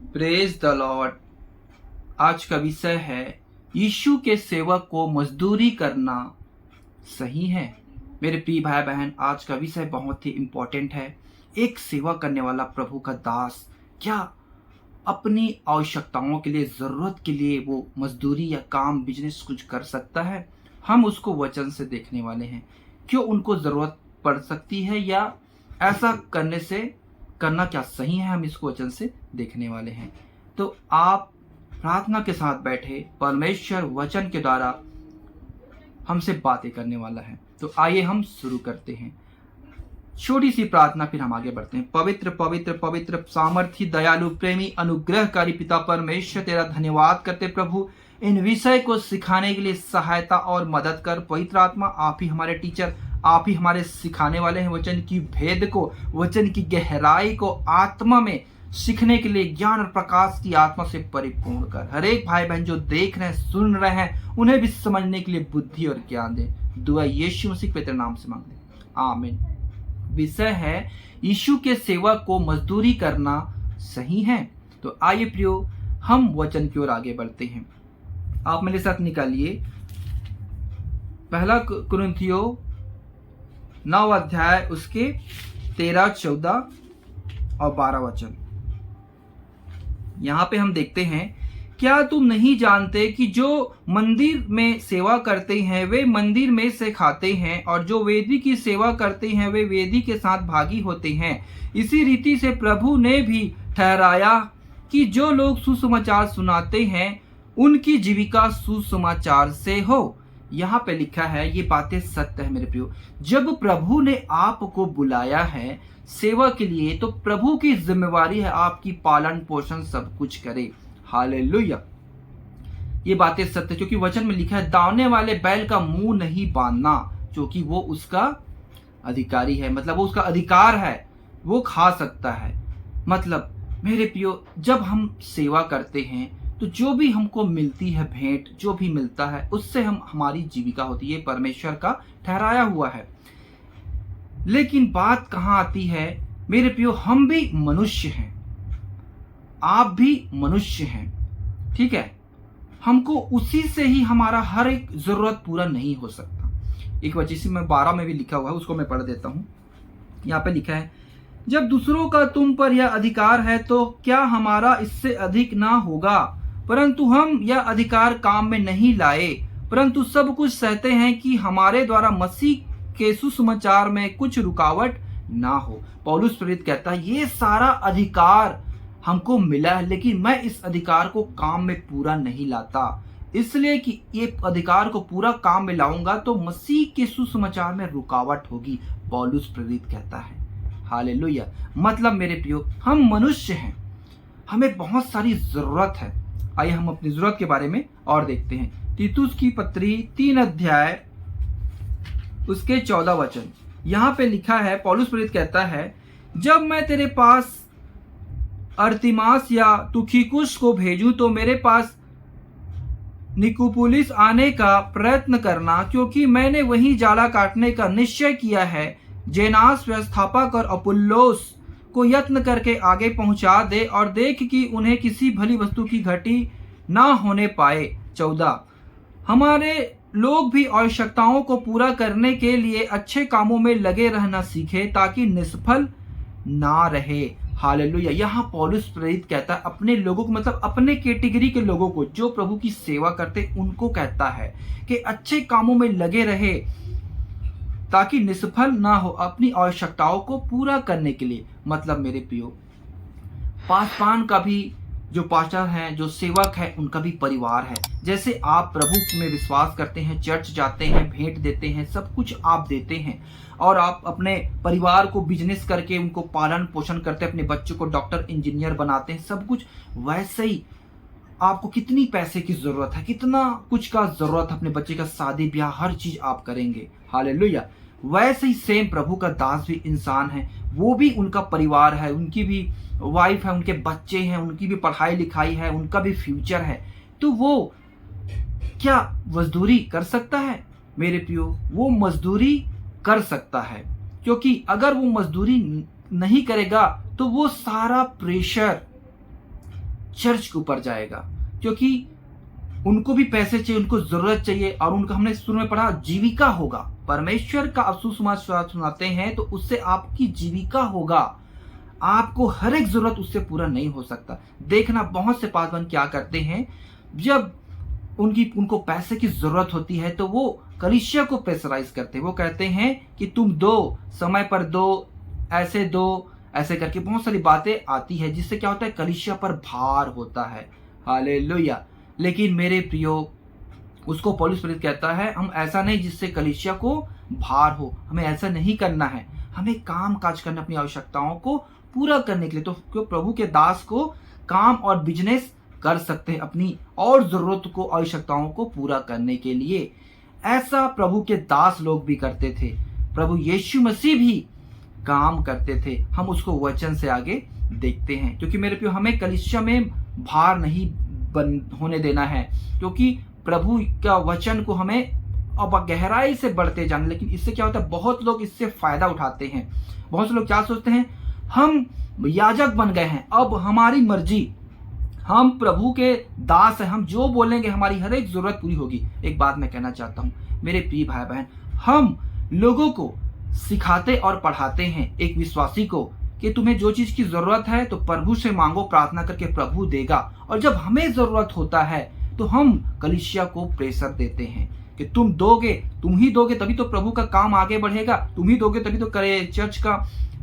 Praise the Lord. आज का विषय है यीशु के सेवक को मजदूरी करना सही है। मेरे प्रिय भाई बहन, आज का विषय बहुत ही इम्पोर्टेंट है। एक सेवा करने वाला प्रभु का दास क्या अपनी आवश्यकताओं के लिए, जरूरत के लिए वो मजदूरी या काम, बिजनेस कुछ कर सकता है? हम उसको वचन से देखने वाले हैं। क्यों उनको जरूरत पड़ सकती है या ऐसा करना क्या सही है, हम इसको वचन से देखने वाले हैं। तो आप प्रार्थना के साथ बैठे, परमेश्वर वचन के द्वारा हमसे बातें करने वाला है। तो आइए हम शुरू करते हैं। छोटी सी प्रार्थना, फिर हम आगे बढ़ते हैं। पवित्र पवित्र पवित्र सामर्थी दयालु प्रेमी अनुग्रहकारी पिता परमेश्वर, तेरा धन्यवाद करते प्रभु, इन विषय को सिखाने के लिए सहायता और मदद कर। पवित्र आत्मा, आप ही हमारे टीचर, आप ही हमारे सिखाने वाले हैं। वचन की भेद को, वचन की गहराई को आत्मा में सीखने के लिए ज्ञान और प्रकाश की आत्मा से परिपूर्ण कर। हर एक भाई बहन जो देख रहे हैं, सुन रहे हैं, उन्हें भी समझने के लिए बुद्धि और ज्ञान दे। दुआ यीशु मसीह के पवित्र नाम से मांगते हैं, आमीन। विषय है यीशु के सेवक को मजदूरी करना सही है। तो आइए प्रियो, हम वचन की ओर आगे बढ़ते हैं। आप मेरे साथ निकालिए पहला कुरिन्थियों 9 अध्याय, उसके 13, 14 और 12 वचन। यहाँ पे हम देखते हैं, क्या तुम नहीं जानते कि जो मंदिर में सेवा करते हैं वे मंदिर में से खाते हैं, और जो वेदी की सेवा करते हैं वे वेदी के साथ भागी होते हैं। इसी रीति से प्रभु ने भी ठहराया कि जो लोग सुसमाचार सुनाते हैं उनकी जीविका सुसमाचार से हो। यहाँ पे लिखा है, ये बातें सत्य है मेरे प्रियो। जब प्रभु ने आपको बुलाया है सेवा के लिए, तो प्रभु की जिम्मेवारी है आपकी पालन पोषण सब कुछ करे। हालेलुया। ये बातें सत्य, क्योंकि वचन में लिखा है, दावने वाले बैल का मुंह नहीं बांधना, क्योंकि वो उसका अधिकारी है। मतलब वो उसका अधिकार है, वो खा सकता है। मतलब मेरे प्रियो, जब हम सेवा करते हैं तो जो भी हमको मिलती है भेंट, जो भी मिलता है उससे हमारी जीविका होती है, परमेश्वर का ठहराया हुआ है। लेकिन बात कहाँ आती है मेरे प्रियो, हम भी मनुष्य हैं, आप भी मनुष्य हैं, ठीक है। हमको उसी से ही हमारा हर एक जरूरत पूरा नहीं हो सकता। एक वचन से मैं 12 में भी लिखा हुआ है, उसको मैं पढ़ देता हूँ। यहाँ पे लिखा है, जब दूसरों का तुम पर यह अधिकार है तो क्या हमारा इससे अधिक ना होगा? परंतु हम यह अधिकार काम में नहीं लाए, परंतु सब कुछ सहते हैं कि हमारे द्वारा मसीह के सुसमाचार में कुछ रुकावट ना हो। पौलुस प्रेरित कहता है, ये सारा अधिकार हमको मिला है, लेकिन मैं इस अधिकार को काम में पूरा नहीं लाता, इसलिए कि ये अधिकार को पूरा काम में लाऊंगा तो मसीह के सुसमाचार में रुकावट होगी। पौलुस प्रेरित कहता है। हालेलुया। मतलब मेरे प्रियो, हम मनुष्य हैं, हमें बहुत सारी जरूरत है। आइए हम अपनी जरूरत के बारे में और देखते हैं। तीतुस की पत्री 3 अध्याय, उसके 14 वचन। यहाँ पे लिखा है, पौलुस प्रेरित कहता है, जब मैं तेरे पास अर्तिमास या तुखिकुस को भेजूं तो मेरे पास निकुपुलिस आने का प्रयत्न करना, क्योंकि मैंने वहीं जाला काटने का निश्चय किया है। जेनास व्यवस्थापक और अपुल्लोस को यत्न करके आगे पहुंचा दे, और देख कि उन्हें किसी भली वस्तु की घटी ना होने पाए। 14, हमारे लोग भी आवश्यकताओं को पूरा करने के लिए अच्छे कामों में लगे रहना सीखे, ताकि निष्फल ना रहे। हालेलुया। यहाँ पौलुस प्रेरित कहता है अपने लोगों को, मतलब अपने कैटेगरी के लोगों को, जो प्रभु की सेवा करते, उनको कहता है कि अच्छे कामों में लगे रहे ताकि निष्फल ना हो, अपनी आवश्यकताओं को पूरा करने के लिए। मतलब मेरे प्रियो, पासवान का भी जो पास्टर हैं, जो सेवक है, उनका भी परिवार है। जैसे आप प्रभु में विश्वास करते हैं, चर्च जाते हैं, भेंट देते हैं, सब कुछ आप देते हैं, और आप अपने परिवार को बिजनेस करके उनको पालन पोषण करते हैं, अपने बच्चों को डॉक्टर इंजीनियर बनाते हैं, सब कुछ। वैसे ही आपको कितनी पैसे की जरूरत है, कितना कुछ का जरूरत है, अपने बच्चे का शादी ब्याह हर चीज आप करेंगे। हालेलुया। वैसे ही सेम प्रभु का दास भी इंसान है, वो भी उनका परिवार है, उनकी भी वाइफ है, उनके बच्चे हैं, उनकी भी पढ़ाई लिखाई है, उनका भी फ्यूचर है। तो वो क्या मजदूरी कर सकता है? मेरे प्रियो, वो मजदूरी कर सकता है, क्योंकि अगर वो मजदूरी नहीं करेगा तो वो सारा प्रेशर चर्च के ऊपर जाएगा, क्योंकि उनको भी पैसे चाहिए, उनको जरूरत चाहिए, और उनका हमने शुरू में पढ़ा जीविका होगा। परमेश्वर का आप सुसमाचार सुनाते हैं तो उससे आपकी जीविका होगा। आपको हर एक जरूरत उससे पूरा नहीं हो सकता। देखना बहुत से पासवान क्या करते हैं, जब उनको पैसे की जरूरत होती है तो वो कलीसिया को प्रेशराइज करते हैं। वो कहते हैं कि तुम दो, समय पर दो, ऐसे करके बहुत सारी बातें आती है, जिससे क्या होता है, कलीसिया पर भार होता है। हालेलुया। लेकिन मेरे प्रियो, उसको पौलुस प्रेरित कहता है, हम ऐसा नहीं जिससे कलीसिया को भार हो, हमें ऐसा नहीं करना है। हमें काम काज करना, अपनी आवश्यकताओं को पूरा करने के लिए। तो क्यों प्रभु के दास को काम और बिजनेस कर सकते हैं अपनी और जरूरत को, आवश्यकताओं को पूरा करने के लिए। ऐसा प्रभु के दास लोग भी करते थे। प्रभु यीशु मसीह भी काम करते थे। हम उसको वचन से आगे देखते हैं, क्योंकि मेरे प्रियो, हमें कलीसिया में भार नहीं होने देना है, क्योंकि प्रभु का वचन को हमें अब गहराई से बढ़ते जाना। लेकिन इससे क्या होता है, बहुत लोग इससे फायदा उठाते हैं। बहुत से लोग क्या सोचते हैं, हम याजक बन गए हैं, अब हमारी मर्जी, हम प्रभु के दास हैं, हम जो बोलेंगे हमारी हर एक जरूरत पूरी होगी। एक बात मैं कहना चाहता हूं मेरे प्रिय भाई बहन, हम लोगों को सिखाते और पढ़ाते हैं, एक विश्वासी को, कि तुम्हें जो चीज की जरूरत है तो प्रभु से मांगो, प्रार्थना करके प्रभु देगा। और जब हमें जरूरत होता है तो हम कलीसिया को प्रेशर देते हैं कि तुम दोगे, तुम ही दोगे तभी तो प्रभु का काम आगे बढ़ेगा, तुम ही दोगे तभी तो चर्च का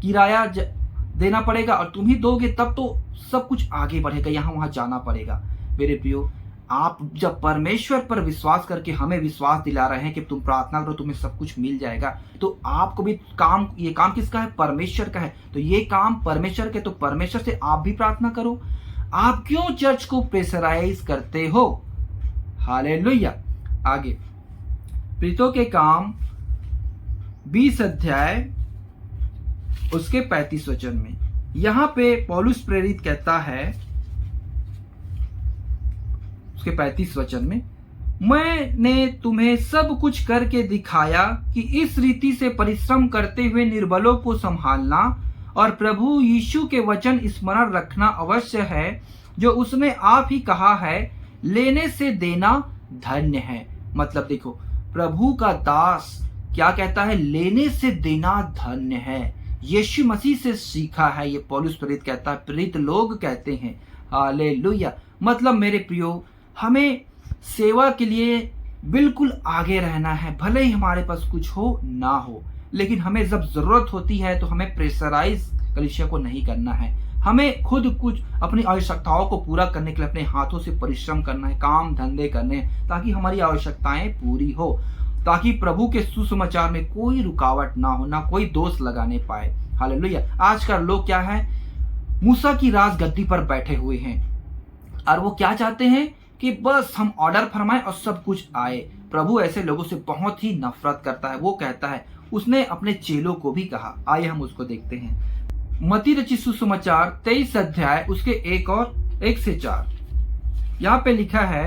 किराया देना पड़ेगा, और तुम ही दोगे तब तो सब कुछ आगे बढ़ेगा, यहाँ वहां जाना पड़ेगा। मेरे प्रियो, आप जब परमेश्वर पर विश्वास करके हमें विश्वास दिला रहे हैं कि तुम प्रार्थना करो तुम्हें सब कुछ मिल जाएगा, तो आपको भी काम, ये काम किसका है, परमेश्वर का है। तो ये काम परमेश्वर के, तो परमेश्वर से आप भी प्रार्थना करो। आप क्यों चर्च को प्रेशराइज करते हो? हालेलुया। आगे प्रीतों के काम 20 अध्याय उसके 35 वचन में, यहां पे पौलुस प्रेरित कहता है उसके 35 वचन में, मैंने तुम्हें सब कुछ करके दिखाया कि इस रीति से परिश्रम करते हुए निर्बलों को संभालना और प्रभु यीशु के वचन स्मरण रखना अवश्य है, जो उसने आप ही कहा है, लेने से देना धन्य है। मतलब देखो, प्रभु का दास क्या कहता है, लेने से देना धन्य है। यीशु मसीह से सीखा है, ये पौलुस प्रेरित कहता है, प्रेरित लोग कहते हैं। हालेलुया। मतलब मेरे प्रियो, हमें सेवा के लिए बिल्कुल आगे रहना है, भले ही हमारे पास कुछ हो ना हो, लेकिन हमें जब जरूरत होती है तो हमें प्रेशराइज कलीसिया को नहीं करना है। हमें खुद कुछ अपनी आवश्यकताओं को पूरा करने के लिए अपने हाथों से परिश्रम करना है, काम धंधे करने हैं, ताकि हमारी आवश्यकताएं पूरी हो, ताकि प्रभु के सुसमाचार में कोई रुकावट ना हो, ना कोई दोष लगाने पाए। हालेलुया। आजकल लोग क्या है, मूसा की राजगद्दी पर बैठे हुए हैं, और वो क्या चाहते हैं कि बस हम ऑर्डर फरमाएं और सब कुछ आए। प्रभु ऐसे लोगों से बहुत ही नफरत करता है। वो कहता है, उसने अपने चेलों को भी कहा। आइए हम उसको देखते हैं। मत्ती रचित सुसमाचार 23 अध्याय उसके 1 से 4, यहाँ पे लिखा है,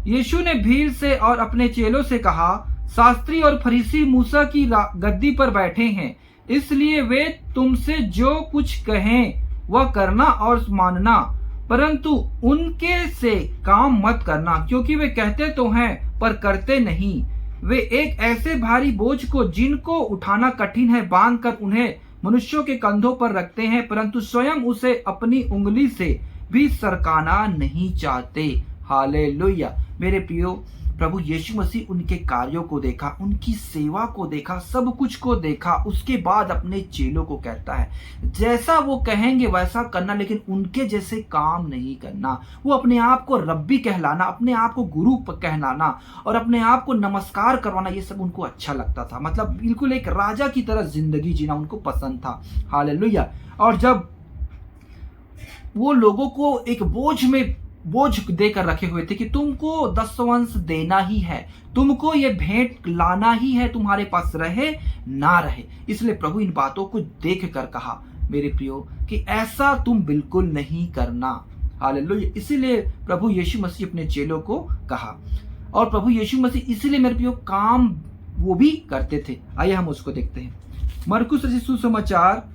यीशु ने भीड़ से और अपने चेलों से कहा, शास्त्री और फरीसी मूसा की गद्दी पर बैठे हैं, इसलिए वे तुमसे जो कुछ कहें वह करना और मानना, परंतु उनके से काम मत करना, क्योंकि वे कहते तो हैं पर करते नहीं। वे एक ऐसे भारी बोझ को जिनको उठाना कठिन है बांधकर उन्हें मनुष्यों के कंधों पर रखते हैं, परंतु स्वयं उसे अपनी उंगली से भी सरकाना नहीं चाहते। हालेलुया। मेरे प्रियो, प्रभु यीशु मसीह उनके कार्यों को देखा, उनकी सेवा को देखा, सब कुछ को देखा, उसके बाद अपने चेलों को कहता है, जैसा वो कहेंगे वैसा करना, लेकिन उनके जैसे काम नहीं करना। वो अपने आप को रब्बी कहलाना, अपने आप को गुरु कहलाना और अपने आप को नमस्कार करवाना, ये सब उनको अच्छा लगता था। मतलब बिल्कुल एक राजा की तरह जिंदगी जीना उनको पसंद था। हालेलुया। और जब वो लोगों को एक बोझ देकर रखे हुए थे कि तुमको दशवंश देना ही है, तुमको ये भेंट लाना ही है, तुम्हारे पास रहे ना रहे। इसलिए प्रभु इन बातों को देख कर कहा, मेरे प्रियो, कि ऐसा तुम बिल्कुल नहीं करना। हालेलुया। इसीलिए प्रभु यीशु मसीह अपने चेलों को कहा, और प्रभु यीशु मसीह इसीलिए मेरे प्रियो काम वो भी करते थे। आइए हम उसको देखते हैं। मरकुस रचित सुसमाचार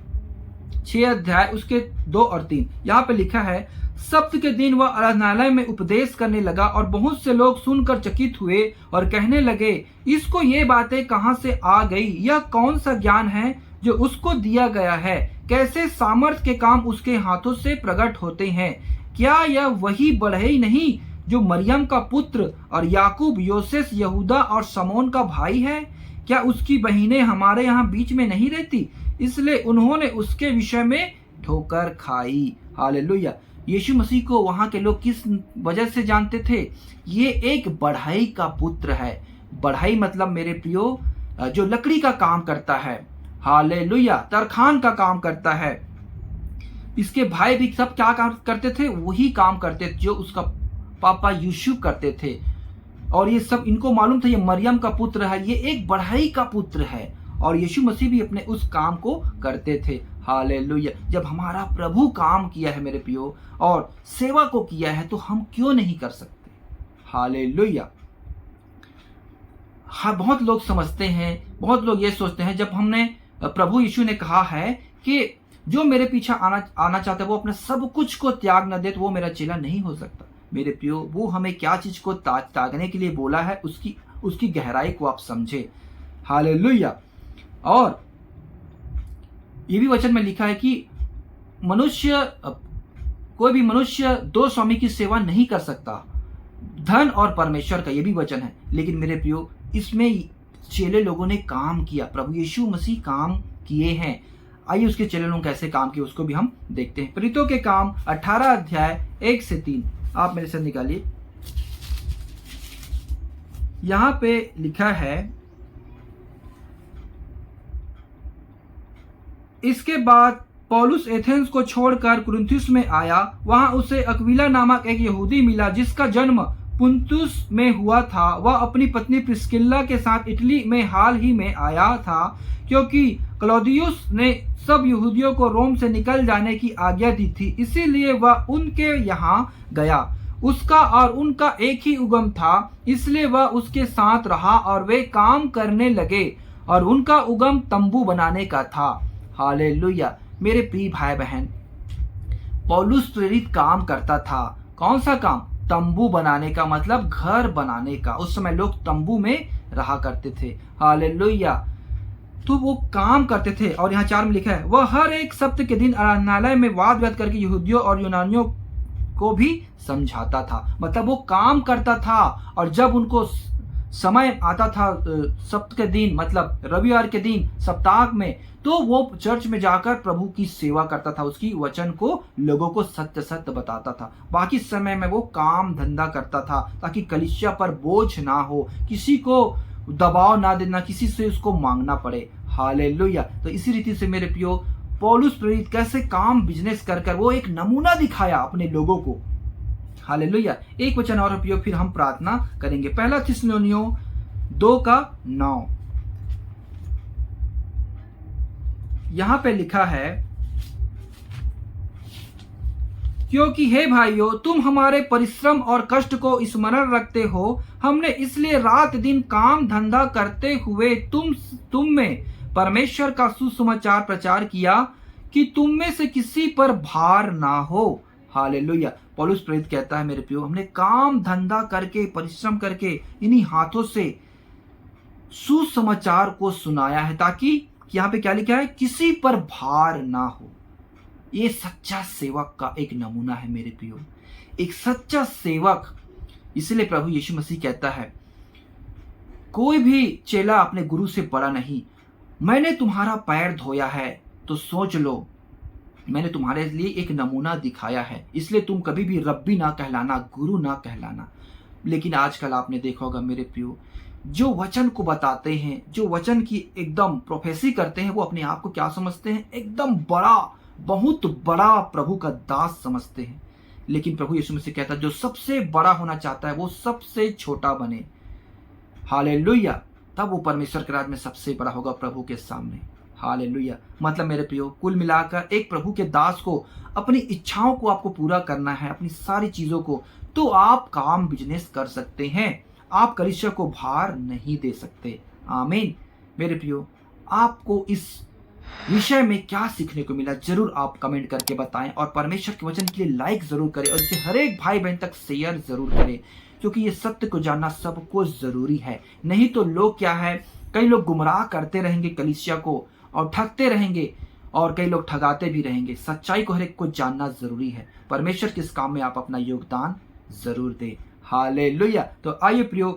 6 अध्याय उसके 2 और 3, यहाँ पे लिखा है, सप्त के दिन वह आराधनालय में उपदेश करने लगा और बहुत से लोग सुनकर चकित हुए और कहने लगे, इसको ये बातें कहाँ से आ गई? यह कौन सा ज्ञान है जो उसको दिया गया है? कैसे सामर्थ्य के काम उसके हाथों से प्रकट होते हैं? क्या यह वही बढ़ई नहीं जो मरियम का पुत्र और याकूब, योसेस, यहूदा और शमौन का भाई है? क्या उसकी बहनें हमारे यहाँ बीच में नहीं रहती? इसलिए उन्होंने उसके विषय में ठोकर खाई। हालेलुया। यीशु मसीह को वहां के लोग किस वजह से जानते थे? ये एक बढ़ई का पुत्र है। बढ़ई मतलब मेरे प्रियो जो लकड़ी का काम करता है। हालेलुया। तरखान का काम करता है। इसके भाई भी सब क्या काम करते थे? वही काम करते थे जो उसका पापा यूसुफ करते थे। और ये सब इनको मालूम था ये मरियम का पुत्र है, ये एक बढ़ई का पुत्र है। और यीशु मसीह भी अपने उस काम को करते थे। हालेलुया। जब हमारा प्रभु काम किया है मेरे प्रियो और सेवा को किया है तो हम क्यों नहीं कर सकते? हालेलुया। हाँ, बहुत लोग समझते हैं, बहुत लोग ये सोचते हैं, जब हमने प्रभु यीशु ने कहा है कि जो मेरे पीछे आना चाहता है वो अपने सब कुछ को त्याग न दे तो वो मेरा चेला नहीं हो सकता। मेरे प्रियो, वो हमें क्या चीज को त्यागने के लिए बोला है उसकी गहराई को आप समझे। हालेलुया। और ये भी वचन में लिखा है कि कोई भी मनुष्य दो स्वामी की सेवा नहीं कर सकता, धन और परमेश्वर का, ये भी वचन है। लेकिन मेरे प्रियो, इसमें चेले लोगों ने काम किया, प्रभु यीशु मसीह काम किए हैं। आइए उसके चेले लोग कैसे काम किए उसको भी हम देखते हैं। प्रेरितों के काम 18 अध्याय 1 से 3 आप मेरे साथ निकालिए। यहां पे लिखा है, इसके बाद पौलुस एथेंस को छोड़कर कुरिन्थुस में आया। वहां उसे अक्विला नामक एक यहूदी मिला जिसका जन्म पुंतुस में हुआ था। वह अपनी पत्नी प्रिस्किल्ला के साथ इटली में हाल ही में आया था, क्योंकि क्लौदियुस ने सब यहूदियों को रोम से निकल जाने की आज्ञा दी थी, इसीलिए वह उनके यहाँ गया। उसका और उनका एक ही उगम था, इसलिए वह उसके साथ रहा और वे काम करने लगे और उनका उगम तंबू बनाने का था। हालेलुया। मेरे प्रिय भाई बहन, पौलुस प्रेरित काम करता था। कौन सा काम? तंबू बनाने का, मतलब घर बनाने का। उस समय लोग तंबू में रहा करते थे। हालेलुया। तो वो काम करते थे। और यहाँ 4 में लिखा है, वह हर एक सप्ताह के दिन आराधनालय में वाद विवाद करके यहूदियों और यूनानियों को भी समझाता था। मतलब वो काम करता था और जब उनको समय आता था सप्ताह के दिन, मतलब रविवार के दिन सप्ताह में, तो वो चर्च में जाकर प्रभु की सेवा करता था, उसकी वचन को लोगों को सत्य सत्य बताता था। बाकी समय में वो काम धंधा करता था ताकि कलीसिया पर बोझ ना हो, किसी को दबाव ना देना, किसी से उसको मांगना पड़े। हालेलुया। तो इसी रीति से मेरे प्रियो, पौलुस प्रेरित कैसे काम बिजनेस कर वो एक नमूना दिखाया अपने लोगों को। हालेलुया। एक वचन और उपयोग फिर हम प्रार्थना करेंगे। पहला थिस्सलुनीयों 2:9 यहां पे लिखा है, क्योंकि हे भाइयों, तुम हमारे परिश्रम और कष्ट को स्मरण रखते हो। हमने इसलिए रात दिन काम धंधा करते हुए तुम में परमेश्वर का सुसमाचार प्रचार किया कि तुम में से किसी पर भार ना हो। हालेलुया। पौलुस प्रेरित कहता है, मेरे प्रियो, हमने काम धंधा करके, परिश्रम करके, इन्हीं हाथों से सुसमाचार को सुनाया है, ताकि यहाँ पे क्या लिखा है, किसी पर भार ना हो। ये सच्चा सेवक का एक नमूना है मेरे प्रियो, एक सच्चा सेवक। इसलिए प्रभु यीशु मसीह कहता है, कोई भी चेला अपने गुरु से बड़ा नहीं। मैंने तुम्हारा पैर धोया है तो सोच लो, मैंने तुम्हारे लिए एक नमूना दिखाया है, इसलिए तुम कभी भी रब्बी ना कहलाना, गुरु ना कहलाना। लेकिन आजकल आपने देखा होगा मेरे प्रियो, जो वचन को बताते हैं, जो वचन की एकदम प्रोफेसी करते हैं, वो अपने आप को क्या समझते हैं? एकदम बड़ा, बहुत बड़ा प्रभु का दास समझते हैं। लेकिन प्रभु यीशु मसीह कहता है, जो सबसे बड़ा होना चाहता है वो सबसे छोटा बने। हालेलुया। तब वो परमेश्वर के राज में सबसे बड़ा होगा प्रभु के सामने। हालेलुया। मतलब मेरे प्रियो, कुल मिलाकर एक प्रभु के दास को अपनी इच्छाओं को आपको पूरा करना है, अपनी सारी चीजों को, तो आप काम बिजनेस कर सकते हैं। आप कलीसिया को भार नहीं दे सकते। आमीन। मेरे प्रियो, आपको इस विषय में क्या सीखने को मिला जरूर आप कमेंट करके बताएं, और परमेश्वर के वचन के लिए लाइक जरूर करें और इसे हर एक भाई बहन तक शेयर जरूर करें, क्योंकि ये सत्य को जानना सबको जरूरी है। नहीं तो लोग क्या है, कई लोग गुमराह करते रहेंगे कलीसिया को और ठगते रहेंगे, और कई लोग ठगाते भी रहेंगे। सच्चाई को हर एक को जानना जरूरी है। परमेश्वर के इस काम में आप अपना योगदान जरूर दें। हालेलुया। तो आइए प्रियो,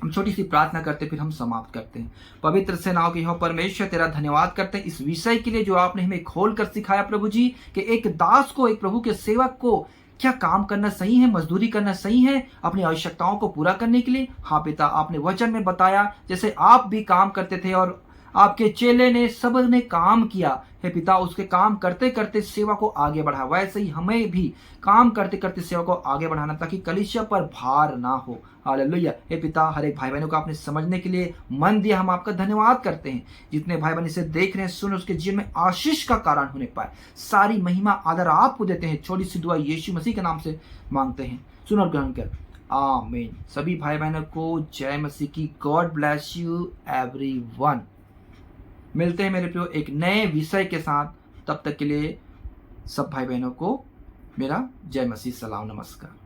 हम छोटी सी प्रार्थना करते फिर हम समाप्त करते हैं। पवित्र सेनाओं के यहोवा परमेश्वर तेरा धन्यवाद करते हैं इस विषय के लिए जो आपने हमें खोल कर सिखाया प्रभु जी, कि एक दास को, एक प्रभु के सेवक को क्या काम करना सही है, मजदूरी करना सही है अपनी आवश्यकताओं को पूरा करने के लिए। हाँ पिता, आपने वचन में बताया जैसे आप भी काम करते थे और आपके चेले ने, सब ने काम किया हे पिता, उसके काम करते करते सेवा को आगे बढ़ा, वैसे ही हमें भी काम करते करते सेवा को आगे बढ़ाना ताकि कलीसिया पर भार ना हो। हालेलुया। हे पिता, हर एक भाई बहनों को आपने समझने के लिए मन दिया, हम आपका धन्यवाद करते हैं। जितने भाई बहन इसे देख रहे हैं, सुन, उसके जीवन में आशीष का कारण होने पाए। सारी महिमा आदर आपको देते हैं। छोटी सी दुआ यीशु मसीह के नाम से मांगते हैं, सुन और ग्रहण कर, आमीन। सभी भाई बहनों को जय मसीह की। God bless you everyone. मिलते हैं मेरे प्रियो एक नए विषय के साथ। तब तक के लिए सब भाई बहनों को मेरा जय मसीह, सलाम, नमस्कार।